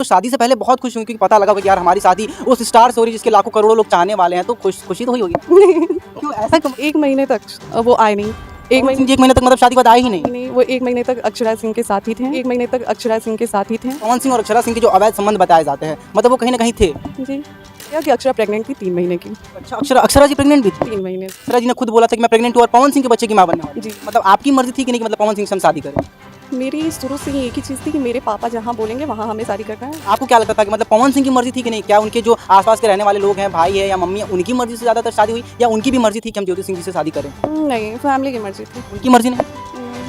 तो शादी से पहले बहुत खुश हुई क्योंकि पता लगा कि यार हमारी शादी उस स्टार से हो रही जिसके लाखों करोड़ों लोग चाहने वाले हैं, तो खुशी तो हुई होगी। क्यों ऐसा क्यों? 1 महीने तक वो आए नहीं। एक महीने तक मतलब शादी के बाद आए ही नहीं। नहीं, वो 1 महीने तक अक्षरा सिंह के साथ ही थे। 1 महीने तक अक्षरा सिंह के साथ ही थे। पवन सिंह और अक्षरा सिंह के जो अवैध संबंध बताए जाते हैं, मतलब वो कहीं ना कहीं थे। जी, क्या कि अक्षरा प्रेग्नेंट थी 3 महीने की। अच्छा, अक्षरा जी प्रेग्नेंट भी थी? 3 महीने। अक्षरा जी ने खुद बोला था कि मैं प्रेग्नेंट हूँ और पवन सिंह के बच्चे की मां बनने वाली। जी। मतलब आपकी मर्जी थी कि नहीं कि मतलब पवन सिंह से हम शादी करें? मेरी शुरू से ही एक ही चीज़ थी कि मेरे पापा जहाँ बोलेंगे वहाँ हमें शादी करना है। आपको क्या लगता था कि मतलब पवन सिंह की मर्जी थी कि नहीं? क्या उनके जो आसपास के रहने वाले लोग हैं, भाई है या मम्मी है, उनकी मर्जी से ज़्यादातर शादी हुई या उनकी भी मर्जी थी कि हम ज्योति सिंह जी से शादी करें? नहीं, फैमिली की मर्जी थी। उनकी मर्जी नहीं?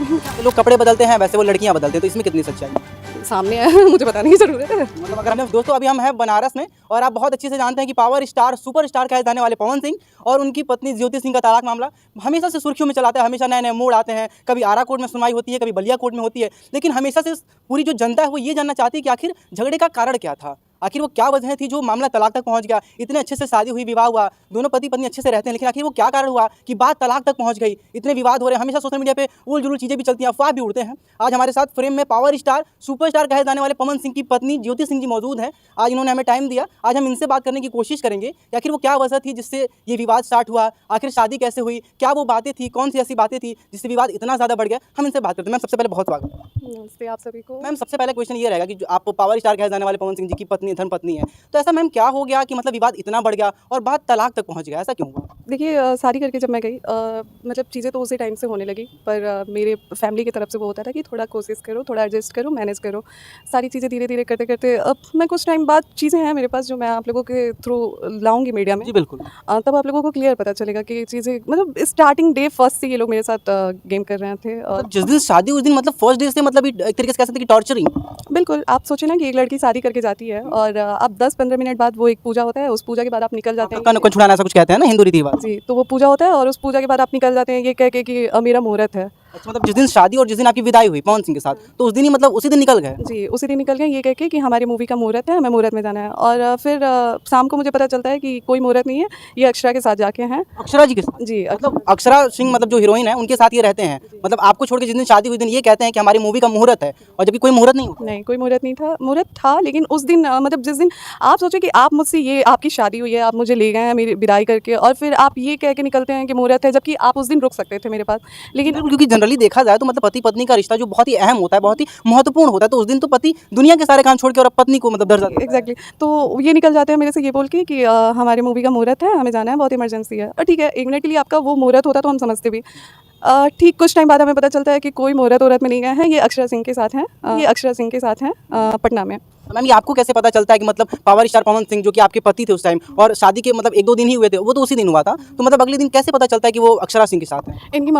तो लोग कपड़े बदलते हैं वैसे वो लड़कियां बदलते हैं, तो इसमें कितनी सच्चाई है? सामने है मुझे बताने की ज़रूरत है। मतलब अगर हमने दोस्तों अभी हम हैं बनारस में और आप बहुत अच्छे से जानते हैं कि पावर स्टार सुपर स्टार कहे जाने वाले पवन सिंह और उनकी पत्नी ज्योति सिंह का तलाक मामला हमेशा से सुर्खियों में चलाता है। हमेशा नए नए मोड़ आते हैं, कभी आरा कोर्ट में सुनवाई होती है, कभी बलिया कोर्ट में होती है, लेकिन हमेशा से पूरी जो जनता है वो ये जानना चाहती है कि आखिर झगड़े का कारण क्या था, आखिर वो क्या वजह थी जो मामला तलाक तक पहुंच गया। इतने अच्छे से शादी हुई, विवाह हुआ, दोनों पति पत्नी अच्छे से रहते हैं, लेकिन आखिर वो क्या कारण हुआ कि बात तलाक तक पहुंच गई। इतने विवाद हो रहे हैं, हमेशा सोशल मीडिया पे उल जुलूल चीज़ें भी चलती हैं, अफवाह भी उड़ते हैं। आज हमारे साथ फ्रेम में पावर स्टार सुपर स्टार कहे जाने वाले पवन सिंह की पत्नी ज्योति सिंह जी मौजूद हैं। आज इन्होंने हमें टाइम दिया, आज हम इनसे बात करने की कोशिश करेंगे कि आखिर वो क्या वजह थी जिससे ये विवाद स्टार्ट हुआ, आखिर शादी कैसे हुई, क्या वो बातें थी, कौन सी ऐसी बातें थी जिससे विवाद इतना ज़्यादा बढ़ गया। हम इनसे बात करते हैं। मैम सबसे पहले बहुत स्वागत है। नमस्ते आप सभी को। मैम सबसे पहले क्वेश्चन ये रहेगा कि जो आप पावर स्टार कहे जाने वाले पवन सिंह जी की पत्नी धर्म पत्नी है, तो ऐसा मैम क्या हो गया कि मतलब विवाद इतना बढ़ गया और बात तलाक तक पहुंच गया, ऐसा क्यों हुआ? देखिए शादी करके जब मैं गई मतलब चीज़ें तो उसी टाइम से होने लगी, पर मेरे फैमिली की तरफ से वो होता था कि थोड़ा कोशिश करो, थोड़ा एडजस्ट करो, मैनेज करो। सारी चीज़ें धीरे धीरे करते करते अब मैं कुछ टाइम बाद चीज़ें हैं मेरे पास जो मैं आप लोगों के थ्रू लाऊंगी मीडिया में। जी बिल्कुल। तब आप लोगों को क्लियर पता चलेगा कि चीज़ें मतलब स्टार्टिंग डे फर्स्ट से ये लोग मेरे साथ गेम कर रहे थे। और मतलब जिस दिन शादी उस दिन मतलब फर्स्ट डे से मतलब एक तरीके से कह सकते हैं कि टॉर्चरिंग। बिल्कुल, आप सोचिए ना कि एक लड़की शादी करके जाती है और अब 10-15 मिनट बाद वो एक पूजा होता है, उस पूजा के बाद आप निकल जाते हैं। कन छुड़ाना ऐसा कुछ कहते हैं ना हिंदू रीति रिवाज। जी, तो वो पूजा होता है और उस पूजा के बाद आप निकल जाते हैं ये कह के कि मेरा मुहूर्त है। अच्छा, मतलब जिस दिन शादी और जिस दिन आपकी विदाई हुई पवन सिंह के साथ, तो उस दिन ही मतलब उसी दिन निकल गए? जी, उसी दिन निकल गए ये कह के कि हमारी मूवी का मुहूर्त है, हमें मुहूर्त में जाना है। और फिर शाम को मुझे पता चलता है कि कोई मुहूर्त नहीं है, ये अक्षरा के साथ जाके हैं। अक्षरा जी के साथ? जी, मतलब अक्षरा सिंह मतलब जो हीरोइन है उनके साथ ये रहते हैं, मतलब आपको छोड़ के जिस दिन शादी हुई दिन ये कहते हैं कि हमारी मूवी का मुहूर्त है, और जबकि कोई मुहूर्त नहीं हुआ। नहीं, कोई मुहूर्त नहीं था। मुहूर्त था लेकिन उस दिन मतलब जिस दिन आप सोचो कि आप मुझसे ये आपकी शादी हुई है, आप मुझे ले गए हैं मेरी विदाई करके और फिर आप ये कह के निकलते हैं कि मुहूर्त है, जबकि आप उस दिन रुक सकते थे मेरे पास। लेकिन क्योंकि जनरली देखा जाए तो मतलब पति पत्नी का रिश्ता जो बहुत ही अहम होता है, बहुत ही महत्वपूर्ण होता है, तो उस दिन तो पति दुनिया के सारे काम छोड़ के और पत्नी को मतलब दर्जा देता है। एग्जैक्टली तो ये निकल जाते हैं मेरे से ये बोल के कि हमारी मूवी का मुहूर्त है, हमें जाना है, बहुत इमरजेंसी है। और ठीक है, 1 मिनट के लिए आपका वो मुहूर्त होता तो हम समझते भी। ठीक कुछ टाइम बाद हमें पता चलता है कि कोई मुहूर्त में नहीं गए हैं, ये अक्षरा सिंह के साथ हैं। ये अक्षरा सिंह के साथ हैं पटना में। मैम ये आपको कैसे पता चलता है कि मतलब पावर स्टार पवन सिंह जो कि आपके पति थे उस टाइम और शादी के मतलब 1-2 दिन ही हुए थे, वो तो उसी दिन हुआ था, तो मतलब अगले दिन कैसे पता चलता है कि वो अक्षरा सिंह के साथ हैं? इनकी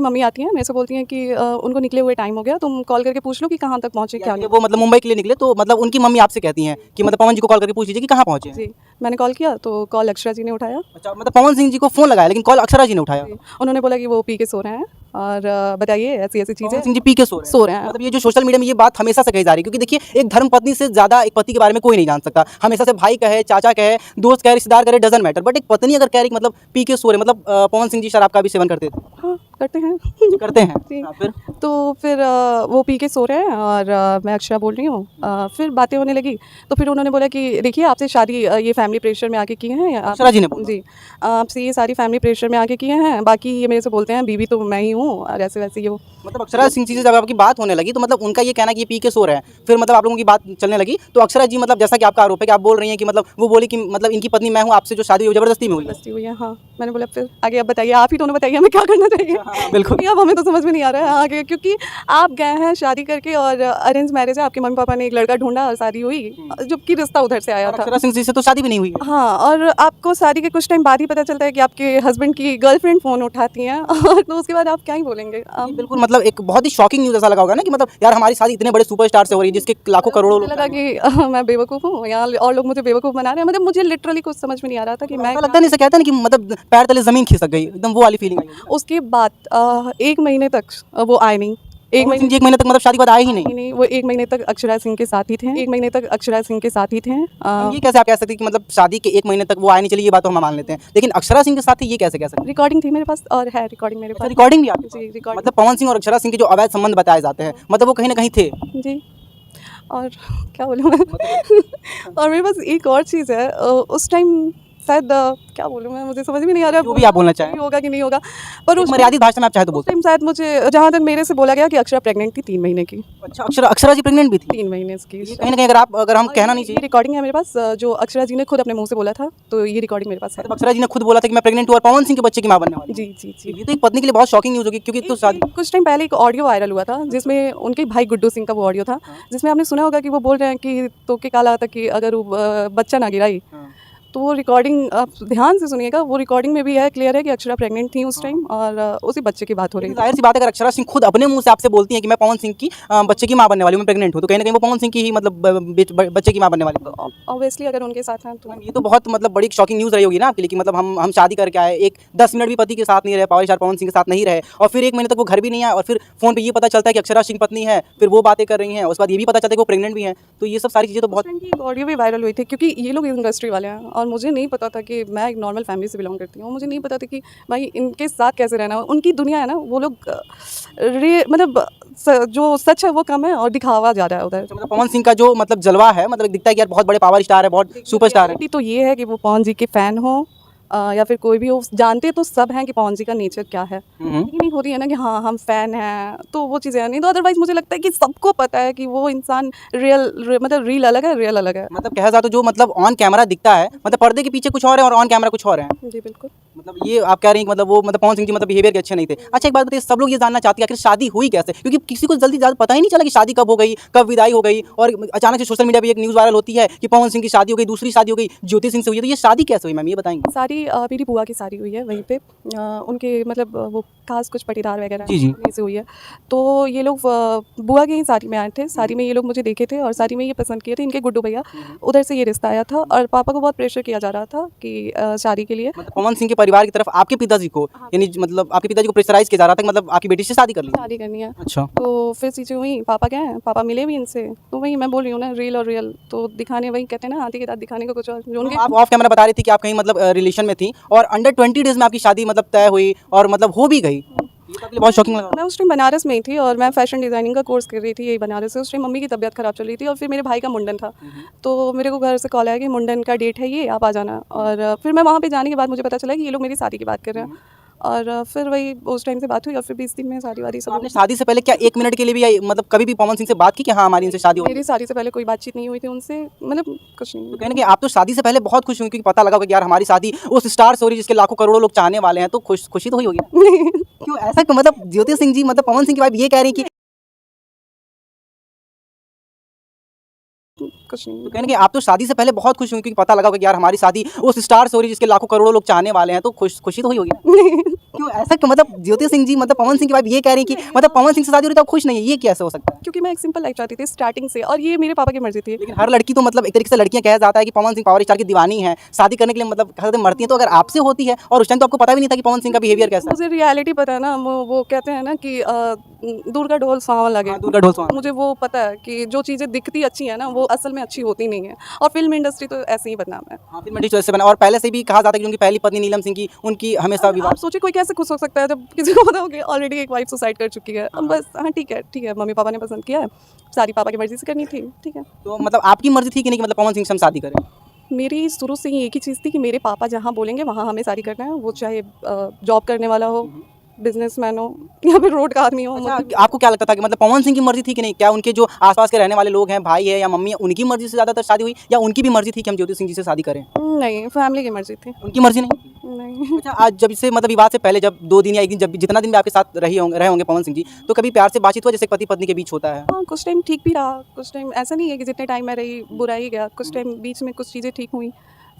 मम्मी आती हैं मेरे से बोलती हैं कि उनको निकले हुए टाइम हो गया, तुम कॉल करके पूछ लो कि कहाँ तक पहुँचे क्या ये वो मतलब मुंबई के लिए निकले, तो मतलब उनकी मम्मी आपसे कहती हैं कि मतलब पवन जी को कॉल करके पूछ लीजिए कि कहाँ पहुँचे? जी, मैंने कॉल किया तो कॉल अक्षरा जी ने उठाया। अच्छा, मतलब पवन सिंह जी को फोन लगाया लेकिन कॉल अक्षरा जी ने उठाया। उन्होंने बोला कि वो पी के सो रहे हैं और बताइए ऐसी ऐसी पवन चीज़ें। सिंह जी पी के सो रहे हैं। हैं। मतलब ये जो सोशल मीडिया में ये बात हमेशा से कही जा रही है, क्योंकि देखिए एक धर्म पत्नी से ज्यादा एक पति के बारे में कोई नहीं जान सकता। हमेशा से भाई कहे, चाचा कहे, दोस्त कहे, रिश्तेदार करे, डजंट मैटर, बट एक पत्नी अगर कह रही मतलब पी के सो रहे, मतलब पवन सिंह जी शराब का भी सेवन करते थे? हाँ, करते हैं। करते हैं। जी। हाँ, फिर तो फिर वो पी के सो रहे हैं और मैं अक्षरा बोल रही हूँ। फिर बातें होने लगी तो फिर उन्होंने बोला कि देखिए आपसे शादी ये फैमिली प्रेशर में आके किए हैं। अक्षरा जी ने बोला? जी, आपसे ये सारी फैमिली प्रेशर में आके किए हैं, बाकी ये मेरे से बोलते हैं बीवी तो मैं ही हूँ और ऐसे वैसे ये मतलब अक्षरा सिंह जी से जब आपकी बात होने लगी तो मतलब उनका ये कहना कि ये पी के सो रहे हैं, फिर मतलब आप लोगों की बात चलने लगी तो अक्षरा जी मतलब जैसा कि आपका आरोप है कि आप बोल रही हैं कि मतलब वो बोली कि मतलब इनकी पत्नी मैं हूँ, आपसे जो शादी हुई जबरदस्ती में हुई है। बस्ती हुई है। हाँ, मैंने बोला फिर आगे अब बताइए, आप ही दोनों बताइए हमें क्या करना चाहिए। बिल्कुल। अब हमें तो समझ में नहीं आ रहा है आगे, क्योंकि आप गए हैं शादी करके और अरेंज मैरिज है, आपके मम्मी पापा ने एक लड़का ढूंढा और शादी हुई, जबकि रिश्ता उधर से आया था। अक्षरा सिंह जी से तो शादी भी नहीं हुई है। हाँ, और आपको शादी के कुछ टाइम बाद ही पता चलता है कि आपके हस्बैंड की गर्लफ्रेंड फ़ोन उठाती हैं और तो उसके बाद आप क्या ही बोलेंगे। जी, बिल्कुल, मतलब एक बहुत ही शॉकिंग न्यूज़ ऐसा लगा होगा ना कि मतलब यार हमारी शादी इतने बड़े सुपरस्टार से हो रही है जिसके लाखों करोड़ों मुझे लोग। लगा कि मैं बेवकूफ़ हूँ या और लोग मुझे बेवकूफ़ बना रहे हैं, मतलब मुझे लिटरली कुछ समझ में नहीं आ रहा था कि मैं ऐसा लगता नहीं, ऐसा कहते हैं ना कि मतलब पैर तले जमीन खिसक गई, एकदम वो वाली फीलिंग आई होगी। उसके बाद 1 महीने तक वो आए नहीं। एक महीने तक मतलब शादी के बाद आए ही नहीं। नहीं, वो 1 महीने तक अक्षरा सिंह के साथ ही थे। 1 महीने तक अक्षरा सिंह के साथ ही थे। ये कैसे आप कह सकते हैं कि मतलब शादी के 1 महीने तक वो आए नहीं, चलिए ये बात तो हम मान लेते हैं, लेकिन अक्षरा सिंह के साथ ही ये कैसे कह सकते हैं? रिकॉर्डिंग थी मेरे पास और है रिकॉर्डिंग मेरे पास। रिकॉर्डिंग भी आपके पास? जी, रिकॉर्डिंग। मतलब पवन सिंह और अक्षरा सिंह के जो अवैध संबंध बताए जाते हैं, मतलब वो कहीं ना कहीं थे। जी, और क्या बोलूँ मैं और मेरे पास एक और चीज़ है उस टाइम शायद क्या बोलूँ मैं, मुझे समझ में नहीं आ रहा जो भी आप बोलना चाहें। होगा कि नहीं होगा, पर उस मर्यादित भाषा में आप चाहे तो बोल सकते टाइम शायद मुझे जहाँ तक मेरे से बोला गया कि अक्षरा प्रेग्नेंट थी 3 महीने की। हैं। अच्छा, अक्षरा जी प्रेग्नेंट भी थी? 3 महीने की। ये कहीं ना कहीं अगर हम कहना नहीं ये चाहिए, रिकॉर्डिंग है मेरे पास जो अक्षरा जी ने खुद अपने मुंह से बोला था, तो ये रिकॉर्डिंग मेरे पास है। मतलब अक्षरा जी ने खुद बोला था कि मैं प्रेग्नेंट हूँ और पवन सिंह के बच्चे की मां बनने वाली हूँ। जी जी जी। ये तो एक पत्नी के लिए बहुत शॉकिंग न्यूज़ होगी, क्योंकि तो शादी कुछ टाइम पहले एक ऑडियो वायरल हुआ था जिसमें उनके भाई गुड्डू सिंह का वो ऑडियो था, जिसमें आपने सुना होगा कि वो बोल रहे हैं कि तो के काला था कि अगर वो बच्चा ना गिराई, तो वो रिकॉर्डिंग आप ध्यान से सुनिएगा, वो रिकॉर्डिंग में भी है क्लियर है कि अक्षरा प्रेग्नेंट थी उस टाइम और उसी बच्चे की बात हो रही जाहिर सी बात है, अगर अक्षरा सिंह खुद अपने मुंह से आपसे बोलती हैं कि मैं पवन सिंह की बच्चे की मां बनने वाली हूँ, मैं प्रेग्नेंट हूँ, तो कहीं ना कहीं वो पवन सिंह की ही मतलब बच्चे की मां बनने वाली है। ऑब्वियसली अगर उनके साथ हैं तो ये तो बहुत मतलब बड़ी शॉकिंग न्यूज़ रही होगी ना आपके लिए, कि मतलब हम शादी करके आए, एक 10 मिनट भी पति के साथ नहीं रहे, पावर स्टार पवन सिंह के साथ नहीं रहे, और फिर 1 महीने तक वो घर भी नहीं आए, और फिर फ़ोन पे ये पता चलता है कि अक्षरा सिंह पत्नी है, फिर वो बातें कर रही हैं, उसके बाद ये भी पता चलता है कि वो प्रेग्नेंट भी हैं, तो ये सब सारी चीज़ें तो बहुत ऑडियो भी वायरल हुई थी क्योंकि ये लोग इंडस्ट्री वाले हैं और मुझे नहीं पता था कि मैं एक नॉर्मल फैमिली से बिलोंग करती हूँ, मुझे नहीं पता था कि भाई इनके साथ कैसे रहना है, उनकी दुनिया है ना, वो लोग मतलब जो सच है वो कम है और दिखावा ज़्यादा है उधर। मतलब पवन सिंह का जो मतलब जलवा है, मतलब दिखता है कि यार बहुत बड़े पावर स्टार है, बहुत सुपरस्टार है। तो ये है कि वो पवन जी के फ़ैन हो या फिर कोई भी हो, जानते तो सब हैं कि पवन जी का नेचर क्या है, लेकिन नहीं होती है ना कि हाँ हम फ़ैन हैं, तो वो चीज़ें नहीं, तो अदरवाइज़ मुझे लगता है कि सबको पता है कि वो इंसान मतलब रील अलग है, रियल अलग है। मतलब कहा जाए तो जो मतलब ऑन कैमरा दिखता है, मतलब पर्दे के पीछे कुछ और है और ऑन कैमरा कुछ और है। जी बिल्कुल। मतलब ये आप कह रही हैं कि मतलब वो मतलब पवन सिंह जी मतलब बिहेवियर के अच्छे नहीं थे। अच्छा, एक बात बताइए, सब लोग ये जानना चाहते हैं आखिर शादी हुई कैसे, क्योंकि किसी को जल्दी ज़्यादा पता ही नहीं चला कि शादी कब हो गई, कब विदाई हो गई, और अचानक से सोशल मीडिया पे एक न्यूज़ वायरल होती है कि पवन सिंह की शादी हो गई, दूसरी शादी हो गई ज्योति सिंह से हुई है, तो ये शादी कैसे हुई मैम, ये बताएंगे? सारी मेरी बुआ की शादी हुई है वहीं पे, उनके मतलब वो खास कुछ पटीदार वगैरह जी, जी। वहीं से हुई है, तो ये लोग बुआ की ही शादी में आए थे, शादी में ये लोग मुझे देखे थे और शादी में ये पसंद किए थे, इनके गुड्डू भैया, उधर से ये रिश्ता आया था और पापा को बहुत प्रेशर किया जा रहा था कि शादी के लिए। मतलब पवन सिंह के परिवार की तरफ आपके पिताजी को, यानी मतलब आपके पिताजी को प्रेशराइज किया जा रहा था कि मतलब आपकी बेटी से शादी कर ली। शादी करनी है। अच्छा, तो फिर चीज़ें हुई, पापा गए, पापा मिले भी इनसे, तो वही मैं बोल रही हूँ ना, रील और रियल तो दिखाने, वही कहते हैं ना हाथी के दाँत दिखाने को कुछ और, जो उनके आप ऑफ कैमरा बता रही थी कि आप कहीं मतलब रिलेशन में थी और अंडर 20 डेज में आपकी शादी मतलब तय हुई और मतलब हो भी गई, ये तो आपके लिए बहुत शॉकिंग लगा। मैं उस टाइम बनारस में ही थी और मैं फैशन डिज़ाइनिंग का कोर्स कर रही थी यही बनारस से, उस टाइम मम्मी की तबीयत ख़राब चल रही थी और फिर मेरे भाई का मुंडन था, तो मेरे को घर से कॉल आया कि मुंडन का डेट है ये, आप आ जाना, और फिर मैं वहाँ पे जाने के बाद मुझे पता चला कि ये लोग मेरी शादी की बात कर रहे हैं, और फिर वही उस टाइम से बात हुई और फिर 20 दिन में शादी वादी सब। आपने शादी से पहले क्या 1 मिनट के लिए भी मतलब कभी भी पवन सिंह से बात की कि हाँ हमारी इनसे शादी हो गई? मेरी शादी से पहले कोई बातचीत नहीं हुई थी उनसे, मतलब कुछ नहीं। तो कहने कि आप तो शादी से पहले बहुत खुश हुई, क्योंकि पता लगा होगा कि यार हमारी शादी उस स्टार से हो रही है जिसके लाखों करोड़ों लोग चाहने वाले हैं, तो खुशी तो हुई होगी ना? क्यों ऐसा क्यों, मतलब ज्योति सिंह जी मतलब पवन सिंह की वाइफ ये कह रही कि कुछ नहीं। तो कहने कि आप तो शादी से पहले बहुत खुश हुई, क्योंकि पता लगा होगा कि यार हमारी शादी उस स्टार से हो रही है जिसके लाखों करोड़ों लोग चाहने वाले हैं, तो खुशी तो हुई होगी ना? क्यों ऐसा क्यों, मतलब ज्योति सिंह जी मतलब पवन सिंह की वाइफ ये कह रही कि मतलब पवन सिंह से शादी हो रही तो आप खुश नहीं है, ये कैसे हो सकता है? क्योंकि मैं एक सिंपल लाइफ चाहती थी स्टार्टिंग से और ये मेरे पापा की मर्जी थी। लेकिन हर लड़की तो मतलब एक तरीके से लड़कियां कहा जाता है कि पवन सिंह पावर स्टार की दीवानी है, शादी करने के लिए मतलब कहते मरती हैं, तो अगर आपसे होती है और उस टाइम तो आपको पता भी नहीं था कि पवन सिंह का बिहेवियर कैसा है। मुझे रियलिटी पता है ना, वो कहते हैं ना कि दूर का ढोल सुहावना लगे। हाँ, दूर का ढोल सुहावना। मुझे वो पता है कि जो चीज़ें दिखती अच्छी है ना वो असल में अच्छी होती नहीं है, और फिल्म इंडस्ट्री तो ऐसे ही बदनाम है। हाँ, फिल्म इंडस्ट्री से बना, और पहले से भी कहा जाता है कि उनकी पहली पत्नी नीलम सिंह की उनकी हमेशा विवाद। आप सोचिए कोई कैसे खुश हो सकता है जब किसी को पता हो कि ऑलरेडी एक वाइफ सुसाइड कर चुकी है। अब बस हाँ ठीक है, मम्मी पापा ने पसंद किया है, शादी पापा की मर्जी से करनी थी, ठीक है। तो मतलब आपकी मर्जी थी कि नहीं कि मतलब पवन सिंह से हम शादी करें? मेरी शुरू से ही एक ही चीज़ थी कि मेरे पापा जहाँ बोलेंगे वहाँ हमें शादी करना है, वो चाहे जॉब करने वाला हो, बिजनेसमैन हो या फिर रोड का आदमी हो। अच्छा, आपको क्या लगता था कि मतलब पवन सिंह की मर्जी थी कि नहीं, क्या उनके जो आसपास के रहने वाले लोग हैं, भाई है या मम्मी है, उनकी मर्जी से ज़्यादातर शादी हुई, या उनकी भी मर्जी थी कि हम ज्योति सिंह जी से शादी करें? नहीं, फैमिली की मर्जी थी। उनकी मर्जी नहीं? नहीं। अच्छा, आज जब से मतलब विवाद से पहले जब 2 दिन या 1 दिन, जब जितना दिन भी आपके साथ रहे होंगे पवन सिंह जी, तो कभी प्यार से बातचीत हुआ जैसे पति पत्नी के बीच होता है? हाँ, कुछ टाइम ठीक भी रहा, कुछ टाइम ऐसा नहीं है कि जितने टाइम मैं रही बुरा ही गया, कुछ टाइम बीच में कुछ चीज़ें ठीक हुई,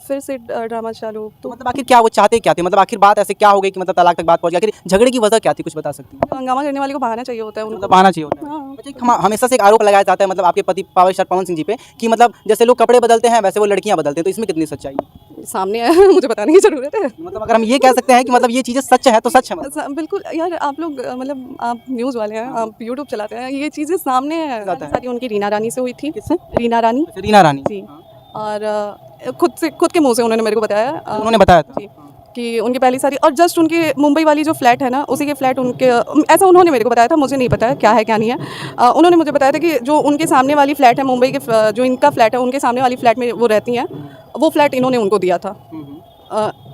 फिर से ड्रामा चालू। तो मतलब आखिर क्या वो चाहते क्या थे, मतलब आखिर बात ऐसे क्या हो गई कि मतलब तलाक तक बात पहुंच गई, आखिर झगड़े की वजह क्या थी, कुछ बता सकती हैं? हंगामा करने वाले को बहाना चाहिए होता है उनको। मतलब आना चाहिए होता है। हाँ। अच्छा, हमेशा से एक आरोप लगाया जाता है मतलब आपके पति पावर स्टार पवन सिंह जी पे कि मतलब जैसे लोग कपड़े बदलते हैं वैसे वो लड़कियां बदलते हैं, तो इसमें कितनी सच्चाई है? सामने है मुझे बताने की ज़रूरत है। मतलब अगर हम ये कह सकते हैं कि मतलब ये चीज़ें सच है तो सच है मतलब। बिल्कुल यार, आप लोग मतलब आप न्यूज़ वाले हैं, आप यूट्यूब चलाते हैं, ये चीज़ें सामने है। सारी उनकी रीना रानी से हुई थी। किससे? रीना रानी अच्छा, रीना रानी जी। और खुद के मुंह से उन्होंने मेरे को बताया। उन्होंने बताया था। जी। कि उनकी पहली सारी और जस्ट उनके मुंबई वाली जो फ्लैट है ना उसी के फ्लैट उनके ऐसा उन्होंने मेरे को बताया था, मुझे नहीं पता है क्या है क्या नहीं है। उन्होंने मुझे बताया था कि जो उनके सामने वाली फ्लैट है मुंबई के जो इनका फ्लैट है उनके सामने वाली फ्लैट में वो रहती हैं, वो फ्लैट इन्होंने उनको दिया था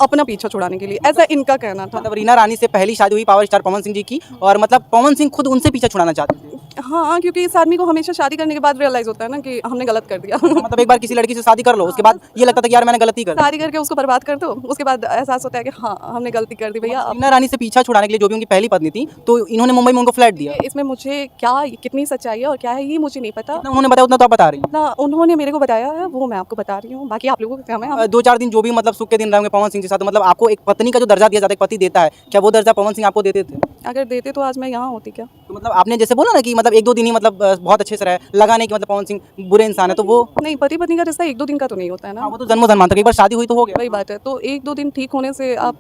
अपना पीछा छुड़ाने के लिए, ऐसा इनका कहना था। मतलब रीना रानी से पहली शादी हुई पावर स्टार पवन सिंह जी की, और मतलब पवन सिंह खुद उनसे पीछा छुड़ाना चाहते थे। हाँ, क्योंकि इस आदमी को हमेशा शादी करने के बाद रियलाइज़ होता है ना कि हमने गलत कर दिया। मतलब एक बार किसी लड़की से शादी कर लो, उसके बाद ये लगता था कि यार मैंने गलती कर दी। शादी करके उसको बर्बाद कर दो, उसके बाद एहसास होता है कि हाँ हमने गलती कर दी भैया। रीना रानी से पीछा छुड़ाने के लिए जो भी उनकी पहली पत्नी थी, तो इन्होंने मुंबई में उनको फ्लैट दिया। इसमें मुझे क्या कितनी सच्चाई है और क्या है ये मुझे नहीं पता। जितना उन्होंने बताया उतना तो आप बता रही हैं। ना उन्होंने मेरे को बताया है वो मैं आपको बता रही हूँ, बाकी आप लोगों को क्या मैं 2-4 दिन जो भी मतलब सुख के दिन रहेंगे पवन सिंह के साथ, तो मतलब आपको एक पत्नी का जो दर्जा दिया जाता है, एक पति देता है, क्या वो दर्जा पवन सिंह आपको देते थे? अगर देते तो आज मैं यहाँ होती क्या। तो मतलब आपने जैसे बोला ना कि मतलब 1-2 दिन ही मतलब बहुत अच्छे से रहे, लगा नहीं कि मतलब पवन सिंह बुरे इंसान है, तो वो नहीं, पति पत्नी का रिश्ता 1-2 दिन का तो नहीं होता है ना, वो तो जन्मों जन्मांतर का, एक बार शादी हुई तो हो गया। वही बात है। तो 1-2 दिन ठीक होने से आप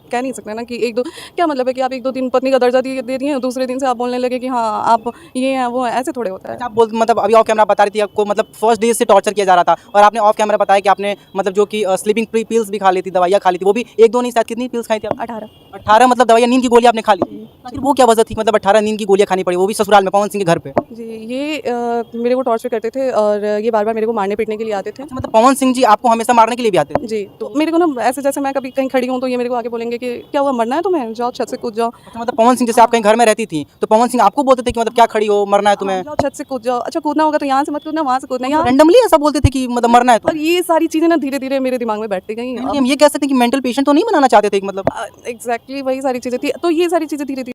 कह नहीं सकते ना कि 1-2 क्या मतलब है कि आप 1-2 दिन पत्नी का दर्जा दे दिए, दूसरे दिन से आप बोलने लगे कि हाँ आप ये हैं वो हैं, ऐसे थोड़े होता है। आप बोल मतलब अभी ऑफ कैमरा बता रही थी आपको मतलब फर्स्ट डे से टॉर्चर किया जा रहा था, और आपने ऑफ कैमरा बताया कि आपने मतलब जो कि स्लीपिंग पिल्स भी खा ली थी, दवाइयाँ खा ली थी, वो भी 1-2 नहीं शायद, कितनी पिल्स खाई थी आप? 18 मतलब दवाइयाँ, नींद की गोलियाँ आपने खा ली। आखिर वो क्या वजह थी मतलब 18 नींद की गोलियाँ खानी पड़ी, वो भी ससुराल में पवन सिंह के घर पे? जी, ये मेरे को टॉर्चर करते थे और ये बार-बार मेरे को मारने पीटने के लिए आते थे। मतलब पवन सिंह जी आपको हमेशा मारने के लिए भी आते थे? जी, तो मेरे को ना ऐसे जैसे मैं कभी कहीं खड़ी हूँ तो ये मेरे को आके बोलेंगे कि क्या हुआ मरना है तुम्हें? जाओ छत से कूद जाओ। अच्छा, मतलब पवन सिंह जैसे आप कहीं घर में रहती थी, तो पवन सिंह आपको बोलते थे कि मतलब क्या खड़ी हो, मरना है तुम्हें? जाओ छत से कूद जाओ। अच्छा कूदना होगा तो यहाँ से मत कूदना, वहाँ से कूदना यहाँ। रैंडमली ऐसा बोलते थे कि मतलब मरना है तो? और ये सारी चीज़ें ना धीरे-धीरे मेरे दिमाग में बैठती गई। हम ये कह सकते हैं कि मेंटल पेशेंट तो नहीं बनाना चाहते थे मतलब? एग्ज़ैक्टली वही सारी चीज़ें थी। तो ये सारी चीज़ें धीरे-धीरे